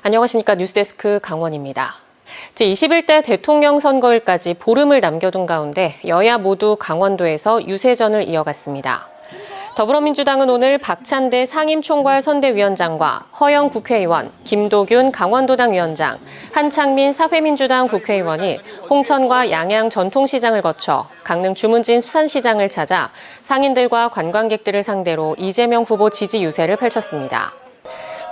안녕하십니까. 뉴스데스크 강원입니다. 제21대 대통령 선거일까지 보름을 남겨둔 가운데 여야 모두 강원도에서 유세전을 이어갔습니다. 더불어민주당은 오늘 박찬대 상임총괄 선대위원장과 허영 국회의원, 김도균 강원도당 위원장, 한창민 사회민주당 국회의원이 홍천과 양양 전통시장을 거쳐 강릉 주문진 수산시장을 찾아 상인들과 관광객들을 상대로 이재명 후보 지지 유세를 펼쳤습니다.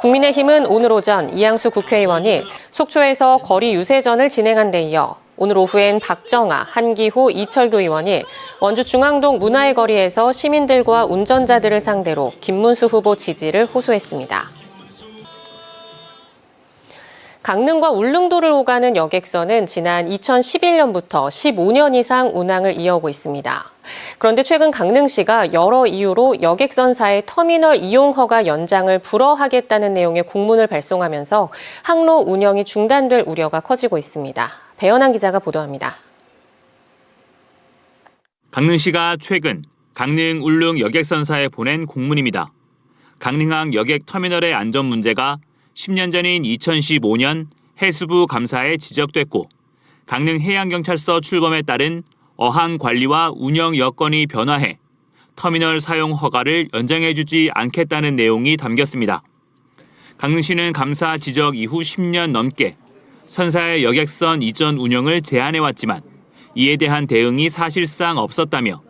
국민의힘은 오늘 오전 이양수 국회의원이 속초에서 거리 유세전을 진행한 데 이어 오늘 오후엔 박정아, 한기호, 이철규 의원이 원주 중앙동 문화의 거리에서 시민들과 운전자들을 상대로 김문수 후보 지지를 호소했습니다. 강릉과 울릉도를 오가는 여객선은 지난 2011년부터 15년 이상 운항을 이어오고 있습니다. 그런데 최근 강릉시가 여러 이유로 여객선사의 터미널 이용 허가 연장을 불허하겠다는 내용의 공문을 발송하면서 항로 운영이 중단될 우려가 커지고 있습니다. 배현한 기자가 보도합니다. 강릉시가 최근 강릉 울릉 여객선사에 보낸 공문입니다. 강릉항 여객 터미널의 안전 문제가 10년 전인 2015년 해수부 감사에 지적됐고 강릉해양경찰서 출범에 따른 어항 관리와 운영 여건이 변화해 터미널 사용 허가를 연장해주지 않겠다는 내용이 담겼습니다. 강릉시는 감사 지적 이후 10년 넘게 선사의 여객선 이전 운영을 제한해왔지만 이에 대한 대응이 사실상 없었다며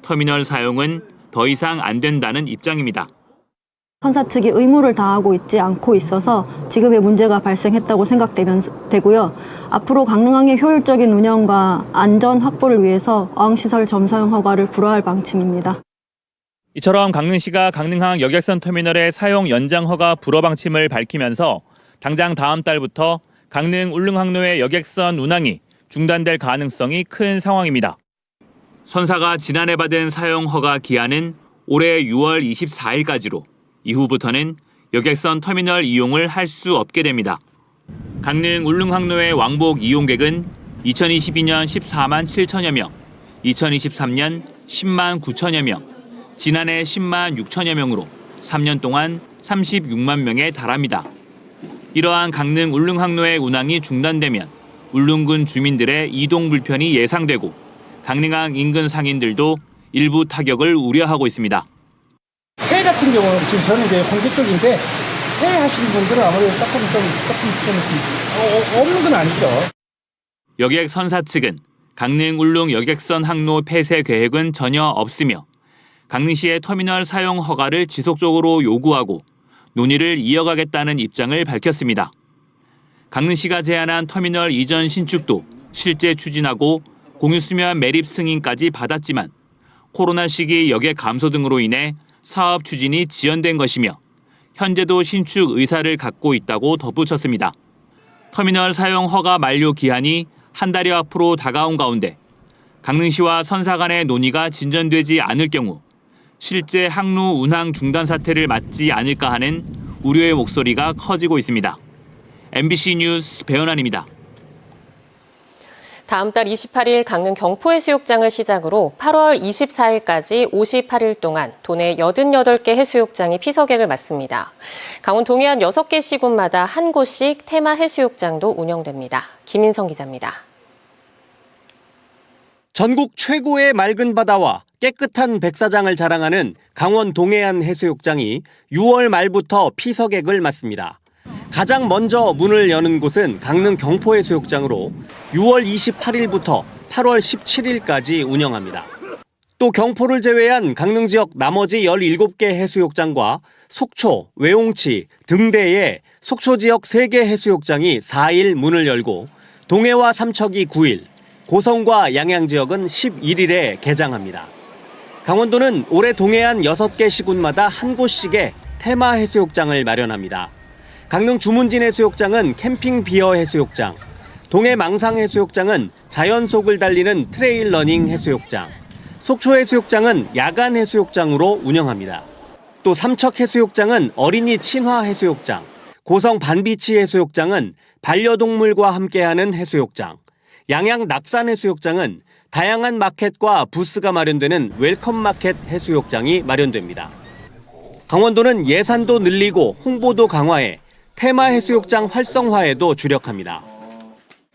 터미널 사용은 더 이상 안 된다는 입장입니다. 선사 측이 의무를 다하고 있지 않고 있어서 지금의 문제가 발생했다고 생각되고요. 앞으로 강릉항의 효율적인 운영과 안전 확보를 위해서 어항시설 점사용 허가를 불허할 방침입니다. 이처럼 강릉시가 강릉항 여객선 터미널의 사용 연장 허가 불허 방침을 밝히면서 당장 다음 달부터 강릉 울릉항로의 여객선 운항이 중단될 가능성이 큰 상황입니다. 선사가 지난해 받은 사용 허가 기한은 올해 6월 24일까지로 이후부터는 여객선 터미널 이용을 할 수 없게 됩니다. 강릉 울릉항로의 왕복 이용객은 2022년 14만 7천여 명, 2023년 10만 9천여 명, 지난해 10만 6천여 명으로 3년 동안 36만 명에 달합니다. 이러한 강릉 울릉항로의 운항이 중단되면 울릉군 주민들의 이동 불편이 예상되고 강릉항 인근 상인들도 일부 타격을 우려하고 있습니다. 회 같은 경우는 지금 저는 이제 홍대 쪽인데 회 하시는 분들은 아무래도 조금 없는 건 아니죠. 여객 선사 측은 강릉 울릉 여객선 항로 폐쇄 계획은 전혀 없으며 강릉시의 터미널 사용 허가를 지속적으로 요구하고 논의를 이어가겠다는 입장을 밝혔습니다. 강릉시가 제안한 터미널 이전 신축도 실제 추진하고 공유수면 매립 승인까지 받았지만 코로나 시기 여객 감소 등으로 인해 사업 추진이 지연된 것이며 현재도 신축 의사를 갖고 있다고 덧붙였습니다. 터미널 사용 허가 만료 기한이 한 달여 앞으로 다가온 가운데 강릉시와 선사 간의 논의가 진전되지 않을 경우 실제 항로 운항 중단 사태를 맞지 않을까 하는 우려의 목소리가 커지고 있습니다. MBC 뉴스 배현환입니다. 다음 달 28일 강릉 경포해수욕장을 시작으로 8월 24일까지 58일 동안 도내 88개 해수욕장이 피서객을 맞습니다. 강원 동해안 6개 시군마다 한 곳씩 테마 해수욕장도 운영됩니다. 김인성 기자입니다. 전국 최고의 맑은 바다와 깨끗한 백사장을 자랑하는 강원 동해안 해수욕장이 6월 말부터 피서객을 맞습니다. 가장 먼저 문을 여는 곳은 강릉 경포해수욕장으로 6월 28일부터 8월 17일까지 운영합니다. 또 경포를 제외한 강릉 지역 나머지 17개 해수욕장과 속초, 외홍치, 등대의 속초 지역 3개 해수욕장이 4일 문을 열고 동해와 삼척이 9일, 고성과 양양 지역은 11일에 개장합니다. 강원도는 올해 동해안 6개 시군마다 한 곳씩의 테마 해수욕장을 마련합니다. 강릉 주문진 해수욕장은 캠핑 비어 해수욕장, 동해 망상 해수욕장은 자연 속을 달리는 트레일 러닝 해수욕장, 속초 해수욕장은 야간 해수욕장으로 운영합니다. 또 삼척 해수욕장은 어린이 친화 해수욕장, 고성 반비치 해수욕장은 반려동물과 함께하는 해수욕장, 양양 낙산 해수욕장은 다양한 마켓과 부스가 마련되는 웰컴 마켓 해수욕장이 마련됩니다. 강원도는 예산도 늘리고 홍보도 강화해 테마해수욕장 활성화에도 주력합니다.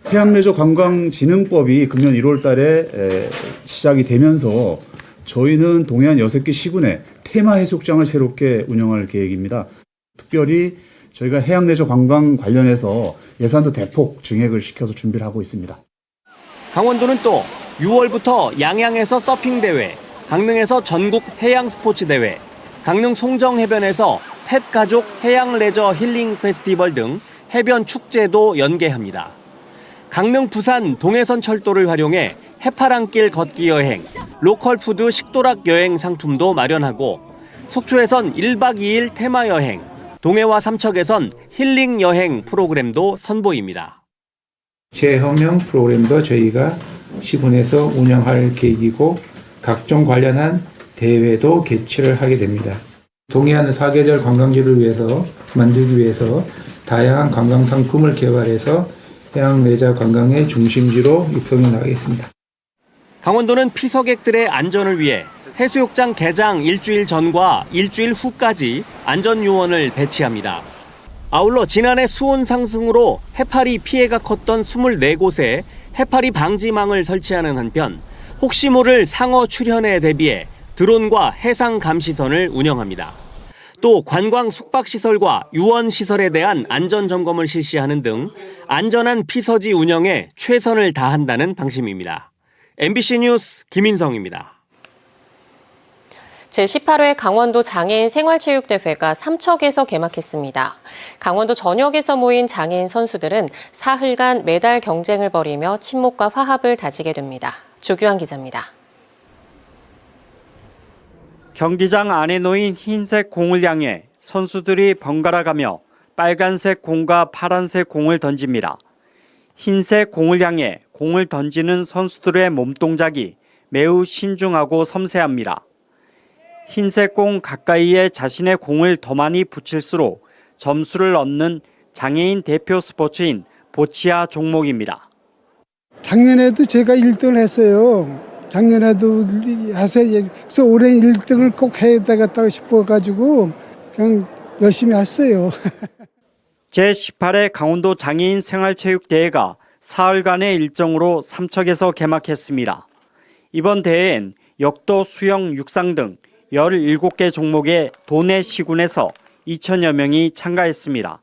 해양레저관광진흥법이 금년 1월 달에 시작이 되면서 저희는 동해안 6개 시군에 테마해수욕장을 새롭게 운영할 계획입니다. 특별히 저희가 해양레저관광 관련해서 예산도 대폭 증액을 시켜서 준비를 하고 있습니다. 강원도는 또 6월부터 양양에서 서핑대회, 강릉에서 전국 해양스포츠대회, 강릉 송정해변에서 펫가족 해양레저 힐링 페스티벌 등 해변 축제도 연계합니다. 강릉 부산 동해선 철도를 활용해 해파랑길 걷기 여행, 로컬푸드 식도락 여행 상품도 마련하고 속초에선 1박 2일 테마 여행, 동해와 삼척에선 힐링 여행 프로그램도 선보입니다. 체험형 프로그램도 저희가 시군에서 운영할 계획이고 각종 관련한 대회도 개최를 하게 됩니다. 동해안 사계절 관광지를 위해서 만들기 위해서 다양한 관광 상품을 개발해서 해양 레저 관광의 중심지로 육성해 나가겠습니다. 강원도는 피서객들의 안전을 위해 해수욕장 개장 일주일 전과 일주일 후까지 안전요원을 배치합니다. 아울러 지난해 수온 상승으로 해파리 피해가 컸던 24곳에 해파리 방지망을 설치하는 한편 혹시 모를 상어 출현에 대비해 드론과 해상 감시선을 운영합니다. 또 관광 숙박시설과 유원시설에 대한 안전점검을 실시하는 등 안전한 피서지 운영에 최선을 다한다는 방침입니다. MBC 뉴스 김인성입니다. 제18회 강원도 장애인 생활체육대회가 삼척에서 개막했습니다. 강원도 전역에서 모인 장애인 선수들은 사흘간 메달 경쟁을 벌이며 친목과 화합을 다지게 됩니다. 조규환 기자입니다. 경기장 안에 놓인 흰색 공을 향해 선수들이 번갈아 가며 빨간색 공과 파란색 공을 던집니다. 흰색 공을 향해 공을 던지는 선수들의 몸동작이 매우 신중하고 섬세합니다. 흰색 공 가까이에 자신의 공을 더 많이 붙일수록 점수를 얻는 장애인 대표 스포츠인 보치아 종목입니다. 작년에도 제가 1등을 했어요. 작년에도 해서 그래서 올해 1등을 꼭 해야 되겠다고 싶어가지고 그냥 열심히 했어요. 제18회 강원도 장애인 생활체육대회가 사흘간의 일정으로 삼척에서 개막했습니다. 이번 대회엔 역도, 수영, 육상 등 17개 종목의 도내 시군에서 2천여 명이 참가했습니다.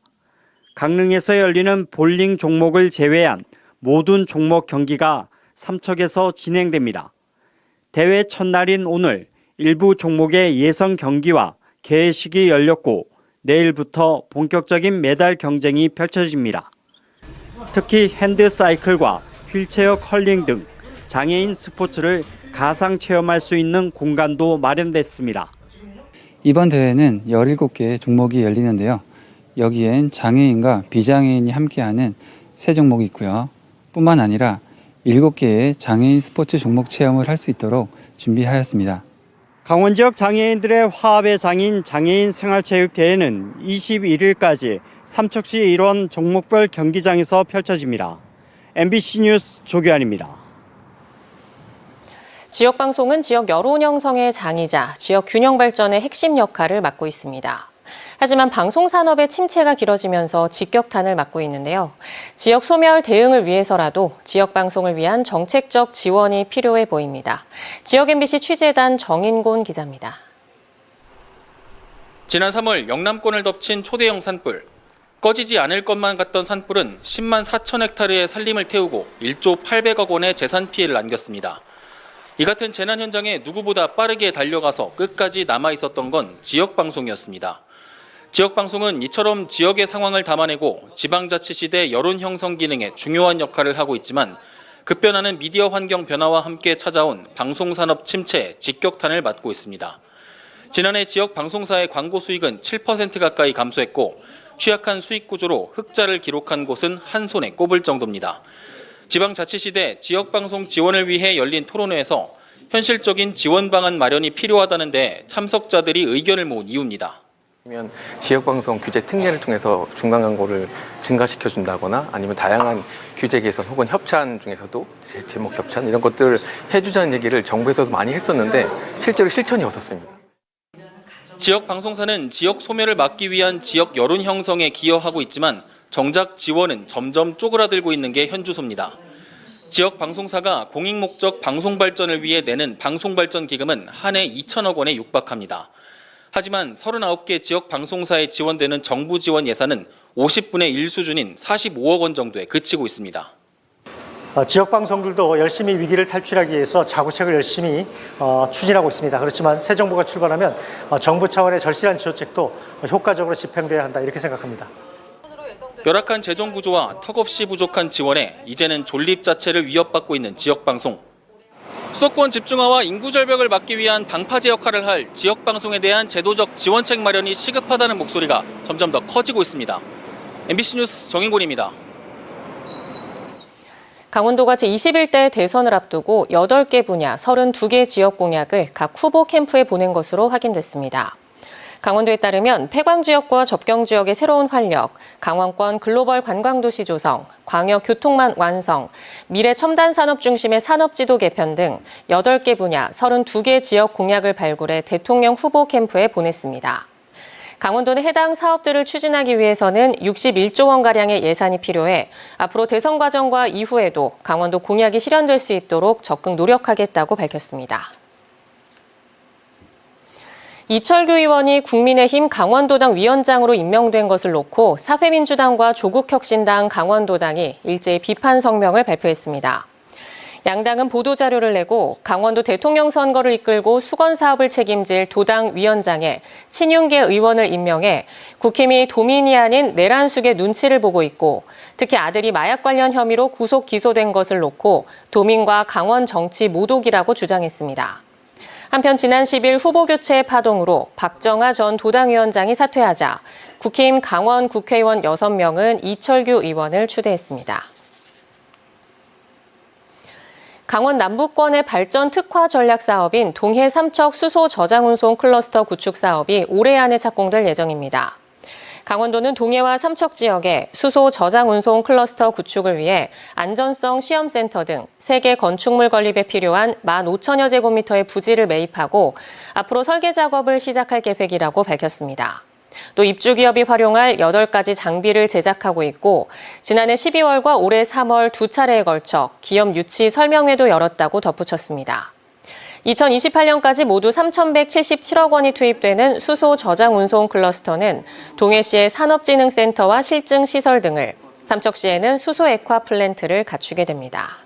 강릉에서 열리는 볼링 종목을 제외한 모든 종목 경기가 삼척에서 진행됩니다. 대회 첫날인 오늘 일부 종목의 예선 경기와 개회식이 열렸고 내일부터 본격적인 메달 경쟁이 펼쳐집니다. 특히 핸드사이클과 휠체어 컬링 등 장애인 스포츠를 가상 체험할 수 있는 공간도 마련됐습니다. 이번 대회는 17개의 종목이 열리는데요. 여기엔 장애인과 비장애인이 함께하는 3종목이 있고요. 뿐만 아니라 7개의 장애인 스포츠 종목 체험을 할 수 있도록 준비하였습니다. 강원 지역 장애인들의 화합의 장인 장애인 생활체육대회는 21일까지 삼척시 일원 종목별 경기장에서 펼쳐집니다. MBC 뉴스 조규환입니다. 지역방송은 지역 여론 형성의 장이자 지역 균형 발전의 핵심 역할을 맡고 있습니다. 하지만 방송산업의 침체가 길어지면서 직격탄을 맞고 있는데요. 지역 소멸 대응을 위해서라도 지역방송을 위한 정책적 지원이 필요해 보입니다. 지역 MBC 취재단 정인곤 기자입니다. 지난 3월 영남권을 덮친 초대형 산불. 꺼지지 않을 것만 같던 산불은 10만 4천 헥타르의 산림을 태우고 1조 800억 원의 재산 피해를 안겼습니다. 이 같은 재난 현장에 누구보다 빠르게 달려가서 끝까지 남아 있었던 건 지역방송이었습니다. 지역방송은 이처럼 지역의 상황을 담아내고 지방자치시대 여론 형성 기능에 중요한 역할을 하고 있지만 급변하는 미디어 환경 변화와 함께 찾아온 방송산업 침체에 직격탄을 맞고 있습니다. 지난해 지역 방송사의 광고 수익은 7% 가까이 감소했고 취약한 수익 구조로 흑자를 기록한 곳은 한 손에 꼽을 정도입니다. 지방자치시대 지역방송 지원을 위해 열린 토론회에서 현실적인 지원 방안 마련이 필요하다는데 참석자들이 의견을 모은 이유입니다. 지역방송 규제 특례를 통해서 중간 광고를 증가시켜준다거나 아니면 다양한 규제 개선 혹은 협찬 중에서도 제목 협찬 이런 것들을 해주자는 얘기를 정부에서도 많이 했었는데 실제로 실천이 없었습니다. 지역 방송사는 지역 소멸을 막기 위한 지역 여론 형성에 기여하고 있지만 정작 지원은 점점 쪼그라들고 있는 게 현주소입니다. 지역 방송사가 공익 목적 방송 발전을 위해 내는 방송발전 기금은 한 해 2천억 원에 육박합니다. 하지만 39개 지역 방송사에 지원되는 정부 지원 예산은 50분의 1 수준인 45억 원 정도에 그치고 있습니다. 지역 방송들도 열심히 위기를 탈출하기 위해서 자구책을 열심히 추진하고 있습니다. 그렇지만 새 정부가 출발하면 정부 차원의 절실한 지원책도 효과적으로 집행돼야 한다 이렇게 생각합니다. 열악한 재정 구조와 턱없이 부족한 지원에 이제는 존립 자체를 위협받고 있는 지역 방송. 수도권 집중화와 인구 절벽을 막기 위한 방파제 역할을 할 지역 방송에 대한 제도적 지원책 마련이 시급하다는 목소리가 점점 더 커지고 있습니다. MBC 뉴스 정인곤입니다. 강원도가 제21대 대선을 앞두고 8개 분야 32개 지역 공약을 각 후보 캠프에 보낸 것으로 확인됐습니다. 강원도에 따르면 폐광 지역과 접경 지역의 새로운 활력, 강원권 글로벌 관광도시 조성, 광역 교통망 완성, 미래 첨단 산업 중심의 산업지도 개편 등 8개 분야 32개 지역 공약을 발굴해 대통령 후보 캠프에 보냈습니다. 강원도는 해당 사업들을 추진하기 위해서는 61조 원가량의 예산이 필요해 앞으로 대선 과정과 이후에도 강원도 공약이 실현될 수 있도록 적극 노력하겠다고 밝혔습니다. 이철규 의원이 국민의힘 강원도당 위원장으로 임명된 것을 놓고 사회민주당과 조국혁신당 강원도당이 일제히 비판 성명을 발표했습니다. 양당은 보도자료를 내고 강원도 대통령 선거를 이끌고 수건 사업을 책임질 도당 위원장에 친윤계 의원을 임명해 국힘이 도민이 아닌 내란숙의 눈치를 보고 있고 특히 아들이 마약 관련 혐의로 구속 기소된 것을 놓고 도민과 강원 정치 모독이라고 주장했습니다. 한편 지난 10일 후보 교체의 파동으로 박정하 전 도당위원장이 사퇴하자 국힘 강원 국회의원 6명은 이철규 의원을 추대했습니다. 강원 남부권의 발전 특화 전략 사업인 동해 삼척 수소 저장 운송 클러스터 구축 사업이 올해 안에 착공될 예정입니다. 강원도는 동해와 삼척 지역에 수소 저장 운송 클러스터 구축을 위해 안전성 시험센터 등 세계 건축물 건립에 필요한 15,000여 제곱미터의 부지를 매입하고 앞으로 설계 작업을 시작할 계획이라고 밝혔습니다. 또 입주기업이 활용할 8가지 장비를 제작하고 있고 지난해 12월과 올해 3월 두 차례에 걸쳐 기업 유치 설명회도 열었다고 덧붙였습니다. 2028년까지 모두 3,177억 원이 투입되는 수소 저장 운송 클러스터는 동해시의 산업진흥센터와 실증시설 등을, 삼척시에는 수소 액화 플랜트를 갖추게 됩니다.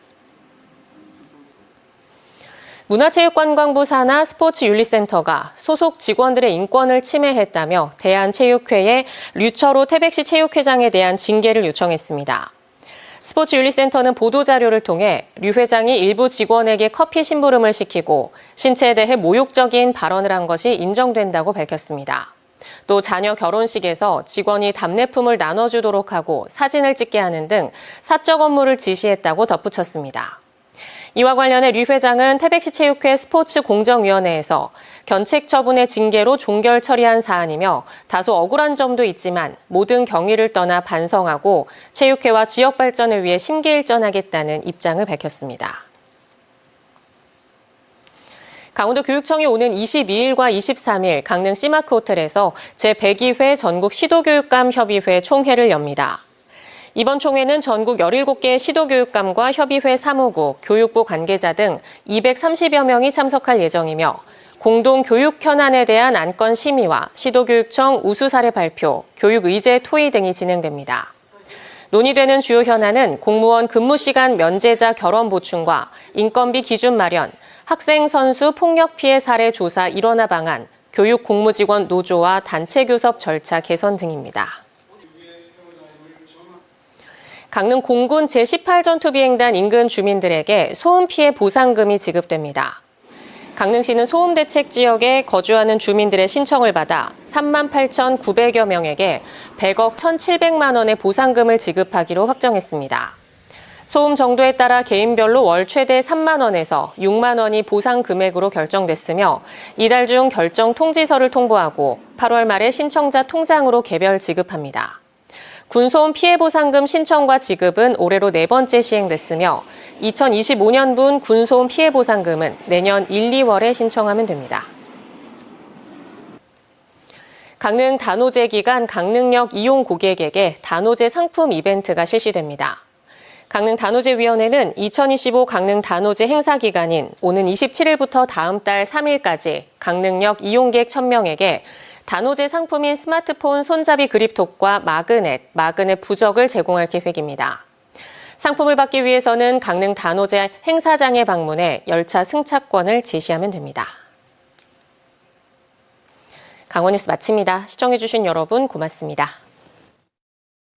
문화체육관광부 산하 스포츠윤리센터가 소속 직원들의 인권을 침해했다며 대한체육회에 류철호 태백시 체육회장에 대한 징계를 요청했습니다. 스포츠윤리센터는 보도자료를 통해 류 회장이 일부 직원에게 커피 심부름을 시키고 신체에 대해 모욕적인 발언을 한 것이 인정된다고 밝혔습니다. 또 자녀 결혼식에서 직원이 답례품을 나눠주도록 하고 사진을 찍게 하는 등 사적 업무를 지시했다고 덧붙였습니다. 이와 관련해 류 회장은 태백시 체육회 스포츠공정위원회에서 견책 처분의 징계로 종결 처리한 사안이며 다소 억울한 점도 있지만 모든 경위를 떠나 반성하고 체육회와 지역 발전을 위해 심기일전하겠다는 입장을 밝혔습니다. 강원도 교육청이 오는 22일과 23일 강릉 씨마크 호텔에서 제102회 전국 시도교육감 협의회 총회를 엽니다. 이번 총회는 전국 17개 시도교육감과 협의회 사무국, 교육부 관계자 등 230여 명이 참석할 예정이며 공동 교육 현안에 대한 안건 심의와 시도교육청 우수 사례 발표, 교육 의제 토의 등이 진행됩니다. 논의되는 주요 현안은 공무원 근무 시간 면제자 결원 보충과 인건비 기준 마련, 학생 선수 폭력 피해 사례 조사 일원화 방안, 교육 공무직원 노조와 단체 교섭 절차 개선 등입니다. 강릉 공군 제18전투비행단 인근 주민들에게 소음 피해 보상금이 지급됩니다. 강릉시는 소음 대책 지역에 거주하는 주민들의 신청을 받아 38,900여 명에게 100억 1,700만 원의 보상금을 지급하기로 확정했습니다. 소음 정도에 따라 개인별로 월 최대 3만 원에서 6만 원이 보상 금액으로 결정됐으며 이달 중 결정 통지서를 통보하고 8월 말에 신청자 통장으로 개별 지급합니다. 군소음 피해보상금 신청과 지급은 올해로 4번째 시행됐으며 2025년분 군소음 피해보상금은 내년 1, 2월에 신청하면 됩니다. 강릉 단오제 기간 강릉역 이용 고객에게 단오제 상품 이벤트가 실시됩니다. 강릉 단오제위원회는 2025 강릉 단오제 행사 기간인 오는 27일부터 다음 달 3일까지 강릉역 이용객 1000명에게 단오제 상품인 스마트폰 손잡이 그립톡과 마그넷 부적을 제공할 계획입니다. 상품을 받기 위해서는 강릉 단오제 행사장에 방문해 열차 승차권을 제시하면 됩니다. 강원뉴스 마칩니다. 시청해주신 여러분 고맙습니다.